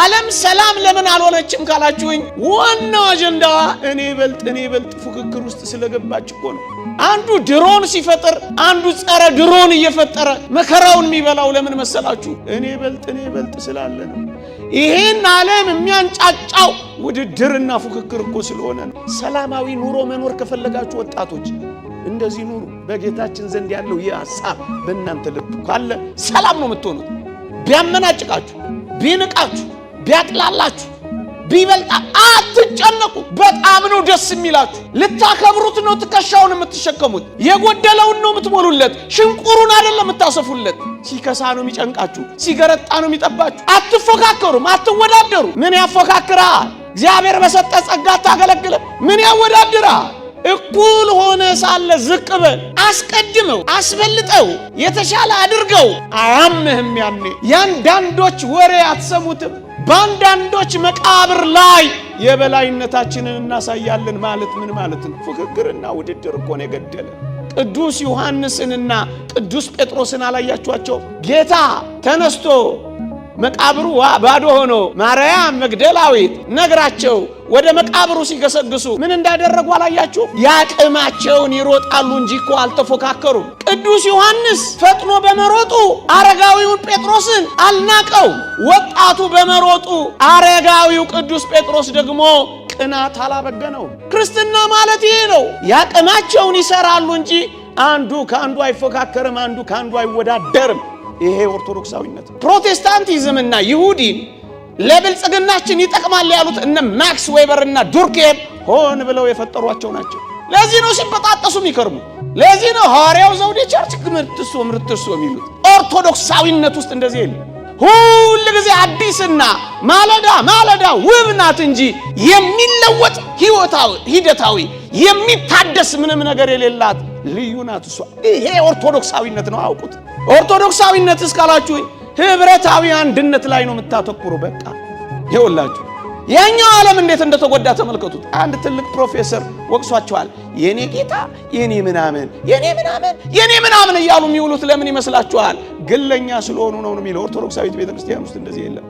ዓለም ሰላም ለምን አልሆነችም ካላችሁኝ ዋናው አጀንዳዋ እኔ በልጥ ፉክክር ውስጥ ስለገባች እኮ ነው። አንዱ ድሮን ሲፈጥር አንዱ ጸረ ድሮን እየፈጠረ መከራውን የሚበላው ለምን መሰላችሁ? እኔ በልጥ ስላለ ነው። ይሄን ዓለም የሚያንጫጫው ውድድርና ፉክክር እኮ ስለሆነ ነው። ሰላማዊ ኑሮ መኖር ከፈለጋችሁ ወጣቶች እንደዚህ ኑሩ። በጌታችን ዘንድ ያለው ይህ ሐሳብ በእናንተ ልብ ካለ ሰላም ነው የምትሆኑት። ቢያመናጭቃችሁ፣ ቢንቃችሁ፣ ቢያጥላላችሁ፣ ቢበልጣ አትጨነቁ። በጣም ነው ደስ የሚላችሁ። ልታከብሩት ነው ትከሻውን የምትሸከሙት። የጎደለውን ነው የምትሞሉለት። ሽንቁሩን አይደለም የምታሰፉለት። ሲከሳ ነው የሚጨንቃችሁ፣ ሲገረጣ ነው የሚጠባችሁ። አትፎካከሩም፣ አትወዳደሩ። ምን ያፎካክራል? እግዚአብሔር በሰጠ ጸጋ ታገለግለ። ምን ያወዳድራል? እኩል ሆነ ሳለ ዝቅ በል። አስቀድመው፣ አስበልጠው፣ የተሻለ አድርገው። አያምህም። ያኔ ያንዳንዶች ወሬ አትሰሙትም። በአንዳንዶች መቃብር ላይ የበላይነታችንን እናሳያለን ማለት ምን ማለት ነው? ፉክክርና ውድድር እኮ ነው የገደለ። ቅዱስ ዮሐንስንና ቅዱስ ጴጥሮስን አላያችኋቸው? ጌታ ተነስቶ መቃብሩ ባዶ ሆኖ ማርያም መግደላዊት ነግራቸው ወደ መቃብሩ ሲገሰግሱ ምን እንዳደረጉ አላያችሁ? ያቅማቸውን ይሮጣሉ እንጂ እኮ አልተፎካከሩም። ቅዱስ ዮሐንስ ፈጥኖ በመሮጡ አረጋዊውን ጴጥሮስን አልናቀው። ወጣቱ በመሮጡ አረጋዊው ቅዱስ ጴጥሮስ ደግሞ ቅናት አላበገነው። ክርስትና ማለት ይሄ ነው። ያቅማቸውን ይሰራሉ እንጂ አንዱ ካንዱ አይፎካከርም፣ አንዱ ካንዱ አይወዳደርም። ይሄ ኦርቶዶክሳዊነት። ፕሮቴስታንቲዝምና ይሁዲን ለብልጽግናችን ይጠቅማል ያሉት እነ ማክስ ዌበር እና ዱርኬም ሆን ብለው የፈጠሯቸው ናቸው። ለዚህ ነው ሲበጣጠሱ የሚከርሙ። ለዚህ ነው ሐዋርያው ዘውዴ ቸርች ምርትሶ የሚሉት። ኦርቶዶክሳዊነት ውስጥ እንደዚህ የለም። ሁሉ ጊዜ አዲስና ማለዳ ውብ ናት እንጂ የሚለወጥ ሂደታዊ የሚታደስ ምንም ነገር የሌላት ልዩ ናት እሷ። ይሄ ኦርቶዶክሳዊነት ነው። አውቁት። ኦርቶዶክሳዊነት እስካላችሁ ህብረታዊ አንድነት ላይ ነው የምታተኩሩ። በቃ ይኸውላችሁ ያኛው ዓለም እንዴት እንደተጎዳ ተመልከቱት። አንድ ትልቅ ፕሮፌሰር ወቅሷቸዋል። የኔ ጌታ የኔ ምናምን እያሉ የሚውሉት ለምን ይመስላችኋል? ግለኛ ስለሆኑ ነው የሚለው። ኦርቶዶክሳዊት ቤተክርስቲያን ውስጥ እንደዚህ የለም።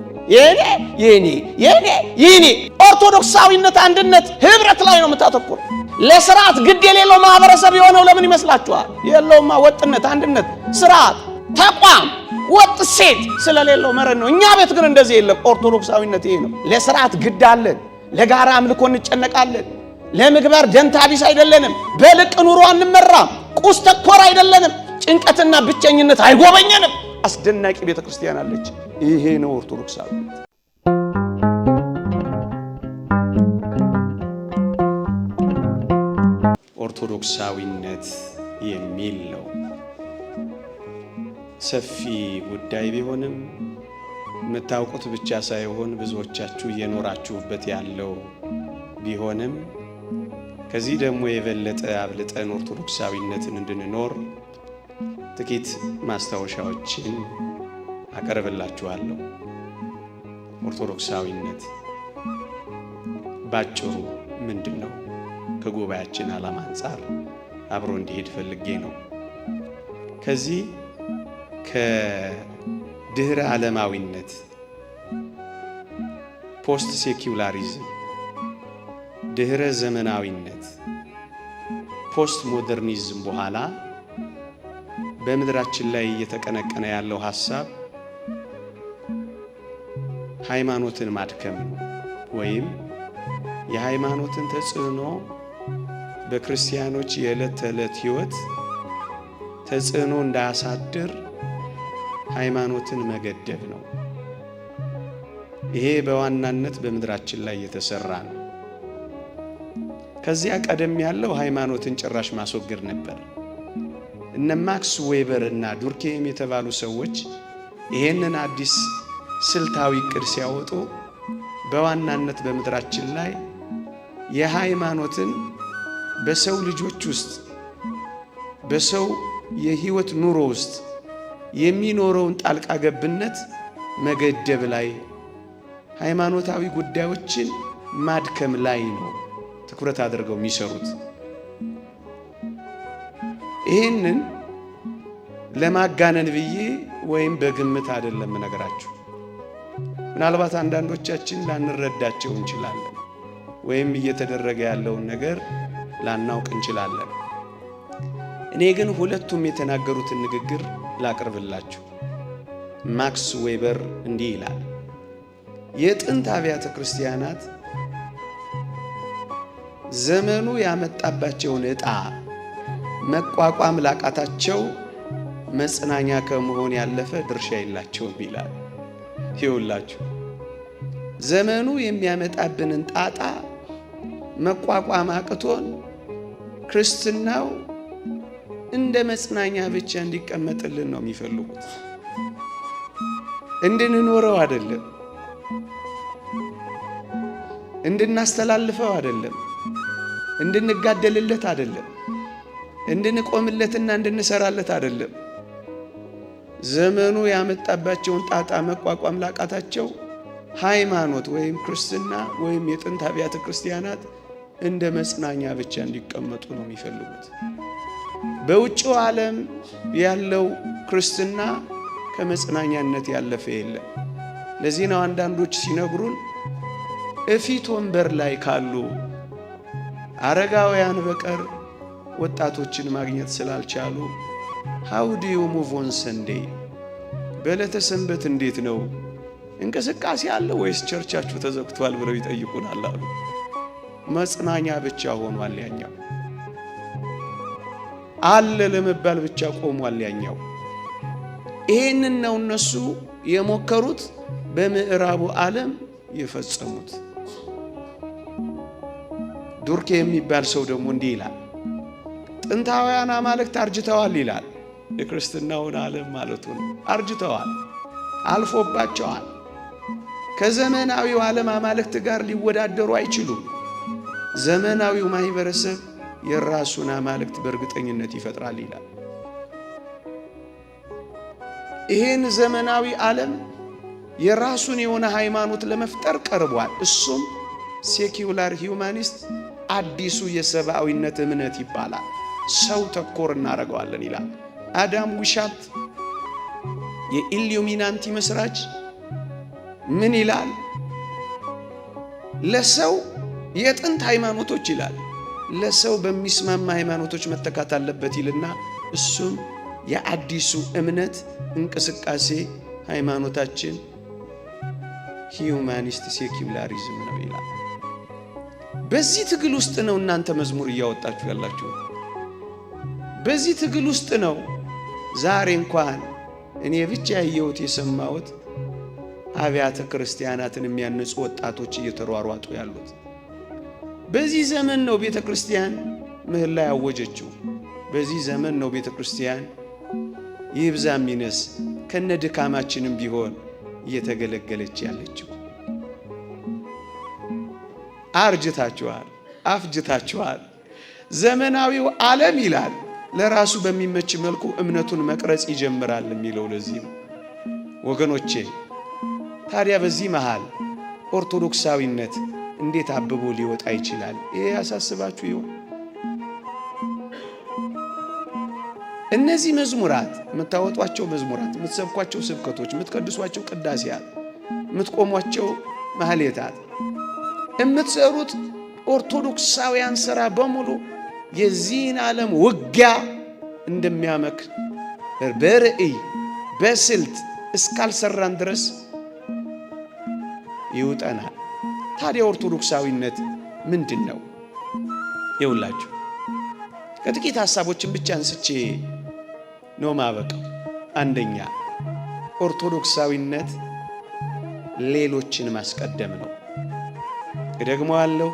የኔ ኦርቶዶክሳዊነት አንድነት ህብረት ላይ ነው የምታተኩሩ። ለስርዓት ግድ የሌለው ማህበረሰብ የሆነው ለምን ይመስላችኋል? የለውማ ወጥነት፣ አንድነት፣ ስርዓት፣ ተቋም ወጥ ሴት ስለሌለው መረን ነው። እኛ ቤት ግን እንደዚህ የለም። ኦርቶዶክሳዊነት ይሄ ነው። ለስርዓት ግድ አለን። ለጋራ አምልኮ እንጨነቃለን። ለምግባር ደንታቢስ አይደለንም። በልቅ ኑሮ አንመራም። ቁስ ተኮር አይደለንም። ጭንቀትና ብቸኝነት አይጎበኘንም። አስደናቂ ቤተክርስቲያን አለች። ይሄ ነው ኦርቶዶክሳዊነት። ኦርቶዶክሳዊነት የሚል ነው ሰፊ ጉዳይ ቢሆንም የምታውቁት ብቻ ሳይሆን ብዙዎቻችሁ እየኖራችሁበት ያለው ቢሆንም ከዚህ ደግሞ የበለጠ አብልጠን ኦርቶዶክሳዊነትን እንድንኖር ጥቂት ማስታወሻዎችን አቀርብላችኋለሁ። ኦርቶዶክሳዊነት ባጭሩ ምንድነው? ከጉባኤያችን ዓላማ አንፃር አብሮ እንዲሄድ ፈልጌ ነው። ከዚህ ከድህረ ዓለማዊነት ፖስት ሴኩላሪዝም፣ ድህረ ዘመናዊነት ፖስት ሞደርኒዝም በኋላ በምድራችን ላይ እየተቀነቀነ ያለው ሐሳብ ሃይማኖትን ማድከም ወይም የሃይማኖትን ተጽዕኖ በክርስቲያኖች የዕለት ተዕለት ሕይወት ተጽዕኖ እንዳያሳድር ሃይማኖትን መገደብ ነው። ይሄ በዋናነት በምድራችን ላይ የተሰራ ነው። ከዚያ ቀደም ያለው ሃይማኖትን ጭራሽ ማስወገድ ነበር። እነ ማክስ ዌበር እና ዱርኬም የተባሉ ሰዎች ይሄንን አዲስ ስልታዊ ዕቅድ ሲያወጡ በዋናነት በምድራችን ላይ የሃይማኖትን በሰው ልጆች ውስጥ በሰው የህይወት ኑሮ ውስጥ የሚኖረውን ጣልቃ ገብነት መገደብ ላይ፣ ሃይማኖታዊ ጉዳዮችን ማድከም ላይ ነው ትኩረት አድርገው የሚሰሩት። ይህንን ለማጋነን ብዬ ወይም በግምት አይደለም ነገራችሁ። ምናልባት አንዳንዶቻችን ላንረዳቸው እንችላለን፣ ወይም እየተደረገ ያለውን ነገር ላናውቅ እንችላለን። እኔ ግን ሁለቱም የተናገሩትን ንግግር ላቅርብላችሁ። ማክስ ዌበር እንዲህ ይላል፣ የጥንት አብያተ ክርስቲያናት ዘመኑ ያመጣባቸውን ዕጣ መቋቋም ላቃታቸው መጽናኛ ከመሆን ያለፈ ድርሻ የላቸውም ይላል። ይውላችሁ ዘመኑ የሚያመጣብንን ጣጣ መቋቋም አቅቶን ክርስትናው እንደ መጽናኛ ብቻ እንዲቀመጥልን ነው የሚፈልጉት። እንድንኖረው አይደለም፣ እንድናስተላልፈው አይደለም፣ እንድንጋደልለት አይደለም፣ እንድንቆምለትና እንድንሰራለት አይደለም። ዘመኑ ያመጣባቸውን ጣጣ መቋቋም ላቃታቸው ሃይማኖት ወይም ክርስትና ወይም የጥንት አብያተ ክርስቲያናት እንደ መጽናኛ ብቻ እንዲቀመጡ ነው የሚፈልጉት። በውጭው ዓለም ያለው ክርስትና ከመጽናኛነት ያለፈ የለም። ለዚህ ነው አንዳንዶች ሲነግሩን እፊት ወንበር ላይ ካሉ አረጋውያን በቀር ወጣቶችን ማግኘት ስላልቻሉ how do you move on Sunday በዕለተ ሰንበት እንዴት ነው እንቅስቃሴ አለ ወይስ ቸርቻችሁ ተዘግቷል ብለው ይጠይቁናል አሉ። መጽናኛ ብቻ ሆኗል ያኛው፣ አለ ለመባል ብቻ ቆሟል ያኛው። ይሄንን ነው እነሱ የሞከሩት፣ በምዕራቡ ዓለም የፈጸሙት። ዱርኬ የሚባል ሰው ደግሞ እንዲህ ይላል፣ ጥንታውያን አማልክት አርጅተዋል ይላል። የክርስትናውን ዓለም ማለቱ ነው። አርጅተዋል፣ አልፎባቸዋል። ከዘመናዊው ዓለም አማልክት ጋር ሊወዳደሩ አይችሉም። ዘመናዊው ማህበረሰብ የራሱን አማልክት በእርግጠኝነት ይፈጥራል ይላል። ይህን ዘመናዊ ዓለም የራሱን የሆነ ሃይማኖት ለመፍጠር ቀርቧል። እሱም ሴኩላር ሂዩማኒስት አዲሱ የሰብአዊነት እምነት ይባላል። ሰው ተኮር እናደርገዋለን ይላል። አዳም ዊሻፕት የኢሉሚናንቲ መስራች ምን ይላል? ለሰው የጥንት ሃይማኖቶች ይላል ለሰው በሚስማማ ሃይማኖቶች መተካት አለበት ይልና እሱም የአዲሱ እምነት እንቅስቃሴ ሃይማኖታችን ሂዩማኒስት ሴኩላሪዝም ነው ይላል። በዚህ ትግል ውስጥ ነው እናንተ መዝሙር እያወጣችሁ ያላችሁ። በዚህ ትግል ውስጥ ነው ዛሬ እንኳን እኔ ብቻ ያየሁት የሰማሁት አብያተ ክርስቲያናትን የሚያነጹ ወጣቶች እየተሯሯጡ ያሉት። በዚህ ዘመን ነው ቤተ ክርስቲያን ምህላ ያወጀችው። በዚህ ዘመን ነው ቤተ ክርስቲያን ይብዛም ይነስ ከነድካማችንም ቢሆን እየተገለገለች ያለችው። አርጅታችኋል፣ አፍጅታችኋል። ዘመናዊው ዓለም ይላል ለራሱ በሚመች መልኩ እምነቱን መቅረጽ ይጀምራል የሚለው ለዚህ ነው። ወገኖቼ ታዲያ በዚህ መሃል ኦርቶዶክሳዊነት እንዴት አብቦ ሊወጣ ይችላል? ይሄ ያሳስባችሁ ይሆን? እነዚህ መዝሙራት፣ የምታወጧቸው መዝሙራት፣ የምትሰብኳቸው ስብከቶች፣ የምትቀድሷቸው ቅዳሴያት፣ የምትቆሟቸው ማህሌታት፣ የምትሰሩት ኦርቶዶክሳውያን ሥራ በሙሉ የዚህን ዓለም ውጊያ እንደሚያመክ በርዕይ በስልት እስካልሰራን ድረስ ይውጠናል። ታዲያ ኦርቶዶክሳዊነት ምንድን ነው? ይውላችሁ ከጥቂት ሐሳቦችን ብቻ አንስቼ ነው ማበቃው። አንደኛ ኦርቶዶክሳዊነት ሌሎችን ማስቀደም ነው። እደግመዋለሁ፣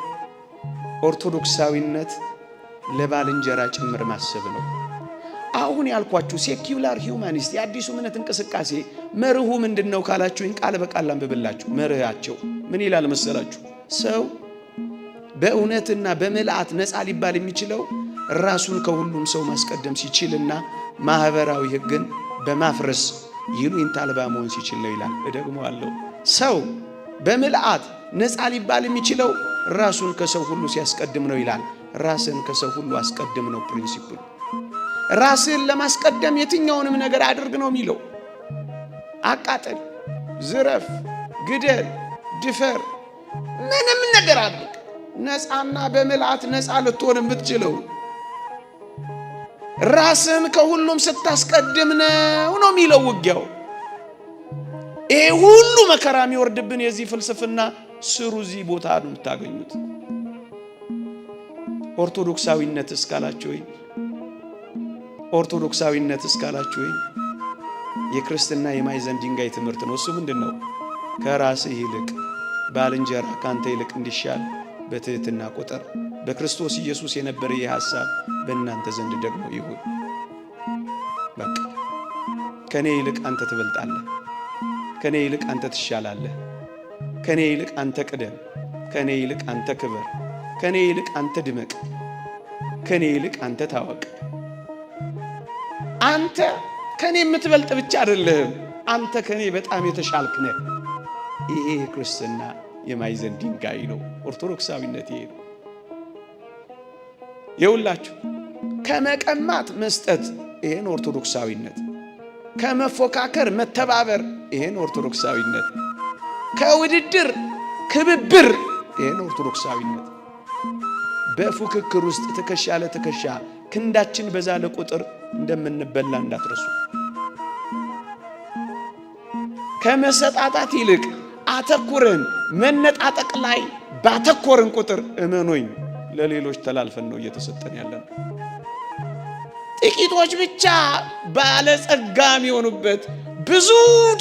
ኦርቶዶክሳዊነት ለባልንጀራ ጭምር ማሰብ ነው። አሁን ያልኳችሁ ሴኩላር ሂዩማኒስት የአዲሱ እምነት እንቅስቃሴ መርሁ ምንድነው ካላችሁኝ ቃል በቃል አንብብላችሁ። መርሃቸው ምን ይላል መሰላችሁ? ሰው በእውነትና በምልአት ነፃ ሊባል የሚችለው ራሱን ከሁሉም ሰው ማስቀደም ሲችልና ማህበራዊ ሕግን በማፍረስ ይሉኝታ አልባ መሆን ሲችል ነው ይላል። እደግመዋለሁ፣ ሰው በምልአት ነፃ ሊባል የሚችለው ራሱን ከሰው ሁሉ ሲያስቀድም ነው ይላል። ራስን ከሰው ሁሉ አስቀድም ነው ፕሪንሲፕል። ራስን ለማስቀደም የትኛውንም ነገር አድርግ ነው የሚለው። አቃጠል፣ ዝረፍ፣ ግደል፣ ድፈር፣ ምንም ነገር አድርግ። ነፃና በምልአት ነፃ ልትሆን የምትችለው ራስን ከሁሉም ስታስቀድም ነው የሚለው ውጊያው። ይሄ ሁሉ መከራ የሚወርድብን የዚህ ፍልስፍና ስሩ እዚህ ቦታ ነው የምታገኙት። ኦርቶዶክሳዊነት እስካላችሁ የክርስትና የማዕዘን ድንጋይ ትምህርት ነው። እሱ ምንድነው? ከራስህ ይልቅ ባልንጀራ ካንተ ይልቅ እንዲሻል በትህትና ቁጥር። በክርስቶስ ኢየሱስ የነበረ ይህ ሐሳብ በእናንተ ዘንድ ደግሞ ይሁን። በቃ ከኔ ይልቅ አንተ ትበልጣለህ፣ ከኔ ይልቅ አንተ ትሻላለህ፣ ከኔ ይልቅ አንተ ቅደም፣ ከኔ ይልቅ አንተ ክበር፣ ከኔ ይልቅ አንተ ድመቅ፣ ከኔ ይልቅ አንተ ታወቅ። አንተ ከኔ የምትበልጥ ብቻ አይደለህም፣ አንተ ከኔ በጣም የተሻልክ ነህ። ይሄ የክርስትና የማዕዘን ድንጋይ ነው። ኦርቶዶክሳዊነት ይሄ ነው። የሁላችሁ ከመቀማት መስጠት፣ ይሄን ኦርቶዶክሳዊነት። ከመፎካከር መተባበር፣ ይሄን ኦርቶዶክሳዊነት። ከውድድር ክብብር፣ ይሄን ኦርቶዶክሳዊነት። በፉክክር ውስጥ ትከሻ ለትከሻ ክንዳችን በዛለ ቁጥር እንደምንበላ እንዳትረሱ። ከመሰጣጣት ይልቅ አተኩረን መነጣጠቅ ላይ ባተኮርን ቁጥር እመኖኝ ለሌሎች ተላልፈን ነው እየተሰጠን ያለን። ጥቂቶች ብቻ ባለጸጋ የሚሆኑበት ብዙ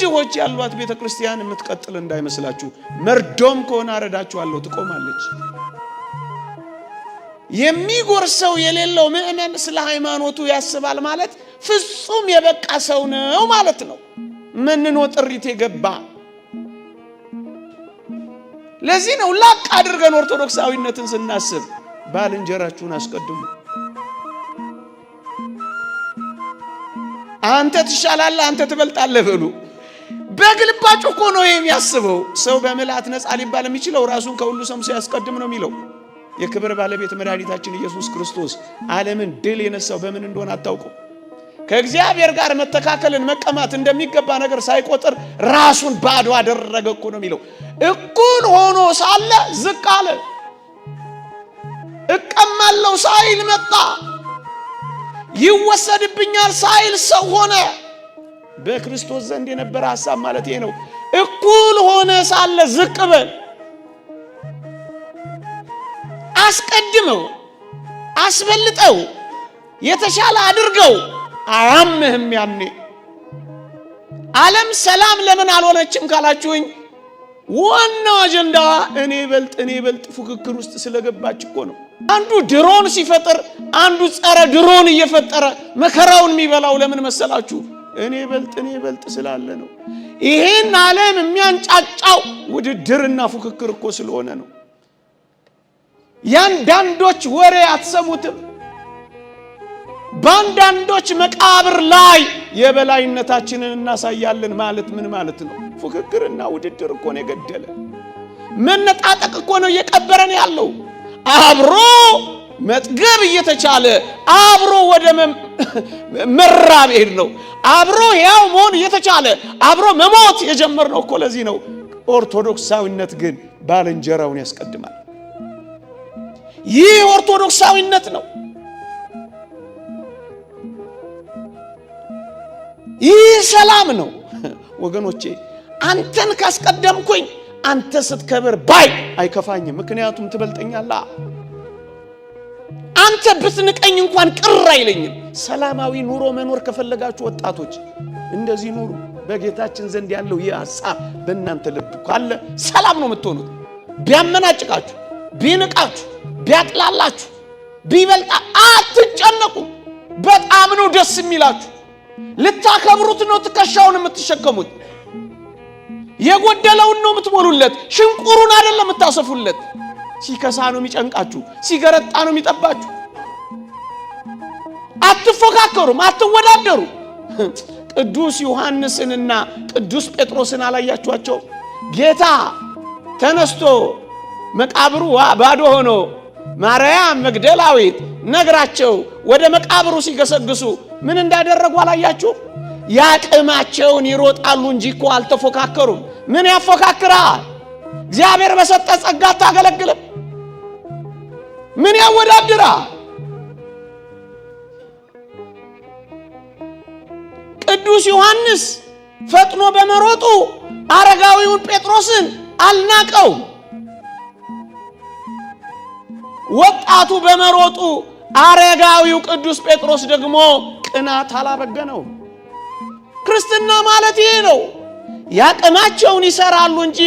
ድሆች ያሏት ቤተ ክርስቲያን የምትቀጥል እንዳይመስላችሁ። መርዶም ከሆነ አረዳችኋለሁ፣ ትቆማለች። የሚጎርሰው የሌለው ምእመን ስለ ሃይማኖቱ ያስባል ማለት ፍጹም የበቃ ሰው ነው ማለት ነው። መንኖ ጥሪት የገባ። ለዚህ ነው ላቅ አድርገን ኦርቶዶክሳዊነትን ስናስብ ባልንጀራችሁን አስቀድሙ። አንተ ትሻላለህ፣ አንተ ትበልጣለህ በሉ። በግልባጩ እኮ ነው የሚያስበው። ሰው በምልአት ነፃ ሊባል የሚችለው ራሱን ከሁሉ ሰው ሲያስቀድም ነው የሚለው። የክብር ባለቤት መድኃኒታችን ኢየሱስ ክርስቶስ ዓለምን ድል የነሳው በምን እንደሆነ አታውቁ። ከእግዚአብሔር ጋር መተካከልን መቀማት እንደሚገባ ነገር ሳይቆጥር ራሱን ባዶ አደረገ እኮ ነው የሚለው። እኩል ሆኖ ሳለ ዝቅ አለ። እቀማለሁ ሳይል መጣ። ይወሰድብኛል ሳይል ሰው ሆነ። በክርስቶስ ዘንድ የነበረ ሐሳብ ማለት ይሄ ነው። እኩል ሆነ ሳለ ዝቅ በል። አስቀድመው፣ አስበልጠው፣ የተሻለ አድርገው። አያምህም። ያኔ ዓለም ሰላም ለምን አልሆነችም ካላችሁኝ ዋናው አጀንዳዋ እኔ በልጥ ፉክክር ውስጥ ስለገባች እኮ ነው። አንዱ ድሮን ሲፈጥር አንዱ ጸረ ድሮን እየፈጠረ መከራውን የሚበላው ለምን መሰላችሁ? እኔ በልጥ ስላለ ነው። ይሄን ዓለም የሚያንጫጫው ውድድርና ፉክክር እኮ ስለሆነ ነው። ያንዳንዶች ወሬ አትሰሙትም? በአንዳንዶች መቃብር ላይ የበላይነታችንን እናሳያለን ማለት ምን ማለት ነው? ፉክክርና ውድድር እኮ ነው የገደለ። መነጣጠቅ እኮ ነው እየቀበረን ያለው። አብሮ መጥገብ እየተቻለ አብሮ ወደ መራብ ሄድ ነው። አብሮ ያው መሆን እየተቻለ አብሮ መሞት የጀመርነው እኮ ለዚህ ነው። ኦርቶዶክሳዊነት ግን ባልንጀራውን ያስቀድማል። ይህ ኦርቶዶክሳዊነት ነው። ይህ ሰላም ነው ወገኖቼ። አንተን ካስቀደምኩኝ አንተ ስትከብር ባይ አይከፋኝም፣ ምክንያቱም ትበልጠኛለህ። አንተ ብትንቀኝ እንኳን ቅር አይለኝም። ሰላማዊ ኑሮ መኖር ከፈለጋችሁ ወጣቶች እንደዚህ ኑሩ። በጌታችን ዘንድ ያለው ይህ ሐሳብ በእናንተ ልብ ካለ ሰላም ነው የምትሆኑት። ቢያመናጭቃችሁ፣ ቢንቃችሁ፣ ቢያጥላላችሁ፣ ቢበልጣ አትጨነቁ። በጣም ነው ደስ የሚላችሁ። ልታከብሩት ነው ትከሻውን የምትሸከሙት። የጎደለውን ነው የምትሞሉለት፣ ሽንቁሩን አይደለም የምታሰፉለት። ሲከሳ ነው የሚጨንቃችሁ፣ ሲገረጣ ነው የሚጠባችሁ። አትፎካከሩም፣ አትወዳደሩ። ቅዱስ ዮሐንስንና ቅዱስ ጴጥሮስን አላያችኋቸው? ጌታ ተነስቶ መቃብሩ ባዶ ሆኖ ማርያም መግደላዊት ነግራቸው ወደ መቃብሩ ሲገሰግሱ ምን እንዳደረጉ አላያችሁ? ያቅማቸውን ይሮጣሉ እንጂ እኮ አልተፎካከሩም። ምን ያፎካክራል? እግዚአብሔር በሰጠ ጸጋ አታገለግልም? ምን ያወዳድራል? ቅዱስ ዮሐንስ ፈጥኖ በመሮጡ አረጋዊውን ጴጥሮስን አልናቀው። ወጣቱ በመሮጡ አረጋዊው ቅዱስ ጴጥሮስ ደግሞ ቅናት አላበገነው። ክርስትና ማለት ይሄ ነው። ያቀናቸውን ይሰራሉ እንጂ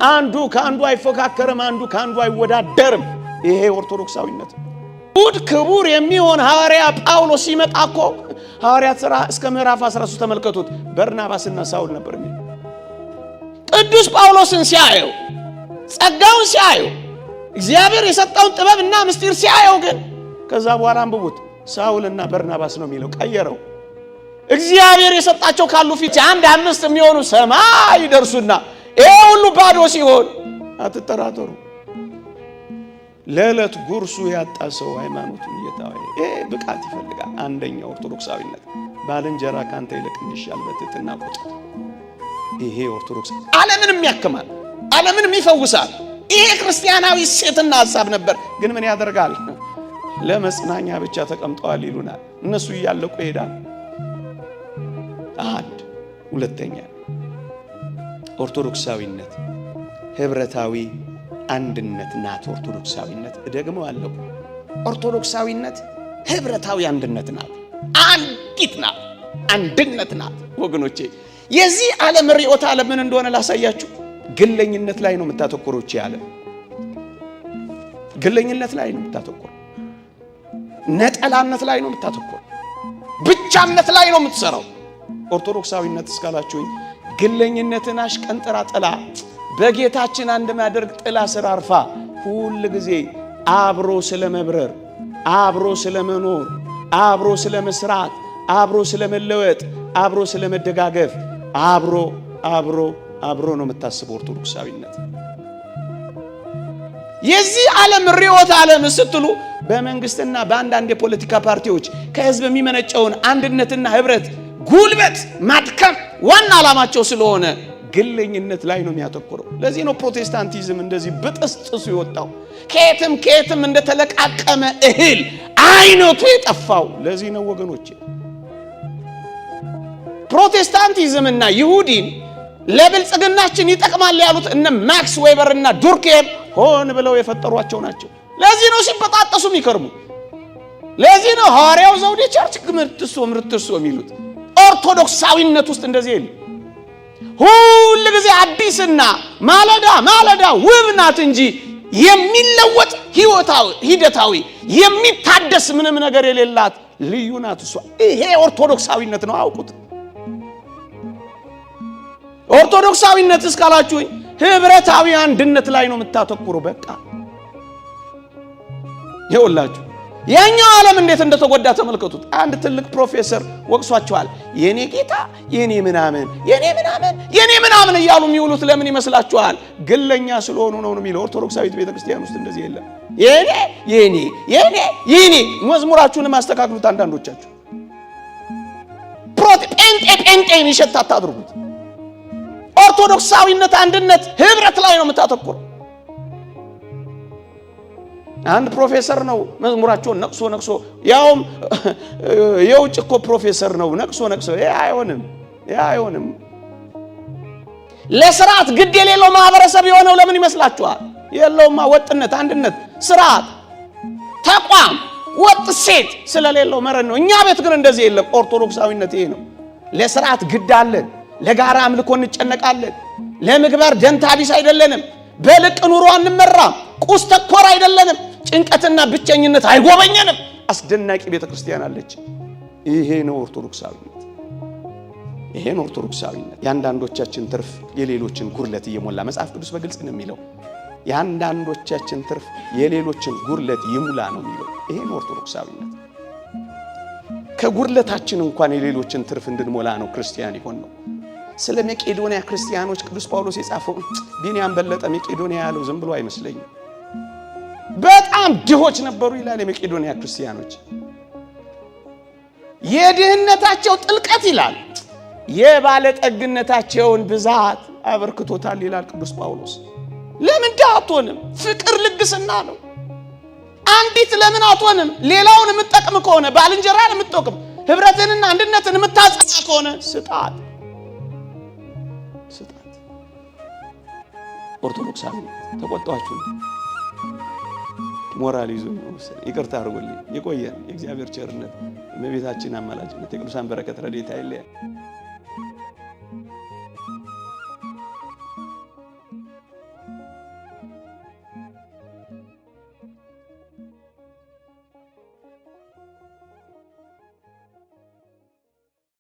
አንዱ ከአንዱ አይፎካከርም፣ አንዱ ከአንዱ አይወዳደርም። ይሄ ኦርቶዶክሳዊነት። ውድ ክቡር የሚሆን ሐዋርያ ጳውሎስ ሲመጣ እኮ ሐዋርያት ሥራ እስከ ምዕራፍ 13 ተመልከቱት። በርናባስና ሳውል ነበር የሚል ቅዱስ ጳውሎስን ሲያየው፣ ጸጋውን ሲያየው፣ እግዚአብሔር የሰጠውን ጥበብና ምስጢር ሲያየው ግን ከዛ በኋላ አንብቡት፣ ሳውልና በርናባስ ነው የሚለው። ቀየረው። እግዚአብሔር የሰጣቸው ካሉ ፊት 1-5 የሚሆኑ ሰማይ ይደርሱና ይሄ ሁሉ ባዶ ሲሆን አትጠራጠሩ። ለዕለት ጉርሱ ያጣ ሰው ሃይማኖቱን እየታወ ብቃት ይፈልጋል። አንደኛው ኦርቶዶክሳዊነት ባልንጀራ ካንተ ይልቅ እንዲሻል በትህትና ቁጠር። ይሄ ኦርቶዶክስ ዓለምንም ያክማል፣ ዓለምንም ይፈውሳል። ይሄ ክርስቲያናዊ ሴትና ሐሳብ ነበር። ግን ምን ያደርጋል? ለመጽናኛ ብቻ ተቀምጠዋል ይሉናል። እነሱ እያለቁ ይሄዳል። አንድ ሁለተኛ ኦርቶዶክሳዊነት ህብረታዊ አንድነት ናት። ኦርቶዶክሳዊነት ደግሞ አለው። ኦርቶዶክሳዊነት ህብረታዊ አንድነት ናት። አንዲት ናት፣ አንድነት ናት። ወገኖቼ የዚህ ዓለም ርዕዮተ ዓለም ምን እንደሆነ ላሳያችሁ። ግለኝነት ላይ ነው የምታተኮረው። እቺ ዓለም ግለኝነት ላይ ነው የምታተኮረው። ነጠላነት ላይ ነው የምታተኮረው። ብቻነት ላይ ነው የምትሰራው። ኦርቶዶክሳዊነት እስካላችሁኝ ግለኝነትን አሽቀንጥራ ጥላ በጌታችን አንድ ማድረግ ጥላ ስር አርፋ ሁሉ ጊዜ አብሮ ስለመብረር፣ አብሮ ስለመኖር፣ አብሮ ስለመስራት፣ አብሮ ስለመለወጥ፣ አብሮ ስለመደጋገፍ፣ አብሮ ነው የምታስበው ኦርቶዶክሳዊነት። የዚህ ዓለም ርዕዮተ ዓለም ስትሉ በመንግስትና በአንዳንድ የፖለቲካ ፓርቲዎች ከህዝብ የሚመነጨውን አንድነትና ህብረት ጉልበት ማድከም ዋና ዓላማቸው ስለሆነ ግለኝነት ላይ ነው የሚያተኩረው። ለዚህ ነው ፕሮቴስታንቲዝም እንደዚህ በጥስጥሱ የወጣው፣ ከየትም እንደተለቃቀመ እህል አይነቱ የጠፋው። ለዚህ ነው ወገኖቼ ፕሮቴስታንቲዝምና ይሁዲን ለብልጽግናችን ይጠቅማል ያሉት እነ ማክስ ዌበር እና ዱርኬም ሆን ብለው የፈጠሯቸው ናቸው። ለዚህ ነው ሲበጣጠሱ የሚከርሙ። ለዚህ ነው ሐዋርያው ዘውዴ ቸርች ምርትሶ የሚሉት። ኦርቶዶክሳዊነት ውስጥ እንደዚህ የለም። ሁሉ ጊዜ አዲስና ማለዳ ውብ ናት እንጂ የሚለወጥ ሂደታዊ የሚታደስ ምንም ነገር የሌላት ልዩ ናት እሷ። ይሄ ኦርቶዶክሳዊነት ነው። አውቁት። ኦርቶዶክሳዊነት እስካላችሁኝ ህብረታዊ አንድነት ላይ ነው የምታተኩረው። በቃ ይኸውላችሁ የኛው ዓለም እንዴት እንደተጎዳ ተመልከቱት። አንድ ትልቅ ፕሮፌሰር ወቅሷቸዋል። የኔ ጌታ የኔ ምናምን እያሉ የሚውሉት ለምን ይመስላችኋል? ግለኛ ስለሆኑ ነው የሚለው። ኦርቶዶክሳዊት ቤተክርስቲያን ውስጥ እንደዚህ የለም። የኔ መዝሙራችሁንም አስተካክሉት። አንዳንዶቻችሁ ጴንጤ ይሸታት አድርጉት። ኦርቶዶክሳዊነት አንድነት ህብረት ላይ ነው የምታተኩረው። አንድ ፕሮፌሰር ነው መዝሙራቸውን ነቅሶ ያውም የውጭ እኮ ፕሮፌሰር ነው ነቅሶ ይሄ አይሆንም። ለስርዓት ግድ የሌለው ማህበረሰብ የሆነው ለምን ይመስላችኋል? የለውማ ወጥነት፣ አንድነት፣ ስርዓት፣ ተቋም፣ ወጥ ሴት ስለሌለው መረን ነው። እኛ ቤት ግን እንደዚህ የለም። ኦርቶዶክሳዊነት ይሄ ነው። ለስርዓት ግድ አለን። ለጋራ አምልኮ እንጨነቃለን። ለምግባር ደንታ ቢስ አይደለንም። በልቅ ኑሮ አንመራም። ቁስ ተኮር አይደለንም። ጭንቀትና ብቸኝነት አይጎበኘንም። አስደናቂ ቤተክርስቲያን አለች። ይሄ ነው ኦርቶዶክሳዊነት። የአንዳንዶቻችን ትርፍ የሌሎችን ጉድለት እየሞላ መጽሐፍ ቅዱስ በግልጽ ነው የሚለው። የአንዳንዶቻችን ትርፍ የሌሎችን ጉድለት ይሙላ ነው የሚለው። ይሄ ነው ኦርቶዶክሳዊነት። ከጉድለታችን እንኳን የሌሎችን ትርፍ እንድንሞላ ነው ክርስቲያን ይሆን ነው። ስለ መቄዶንያ ክርስቲያኖች ቅዱስ ጳውሎስ የጻፈው ቢንያም በለጠ መቄዶንያ ያለው ዝም ብሎ አይመስለኝም። በጣም ድሆች ነበሩ ይላል። የመቄዶንያ ክርስቲያኖች የድህነታቸው ጥልቀት ይላል የባለጠግነታቸውን ብዛት አበርክቶታል ይላል ቅዱስ ጳውሎስ። ለምን ድሃ አትሆንም? ፍቅር ልግስና ነው። አንዲት ለምን አትሆንም? ሌላውን የምትጠቅም ከሆነ ባልንጀራን የምትጠቅም ህብረትንና አንድነትን የምታጸና ከሆነ ስጣት። ኦርቶዶክሳዊ ተቆጣችሁ ሞራል ይዞ ይቅርታ አድርጉልኝ። ይቆየን። የእግዚአብሔር ቸርነት፣ እመቤታችን አማላጅነት፣ የቅዱሳን በረከት ረድኤት አይለየን።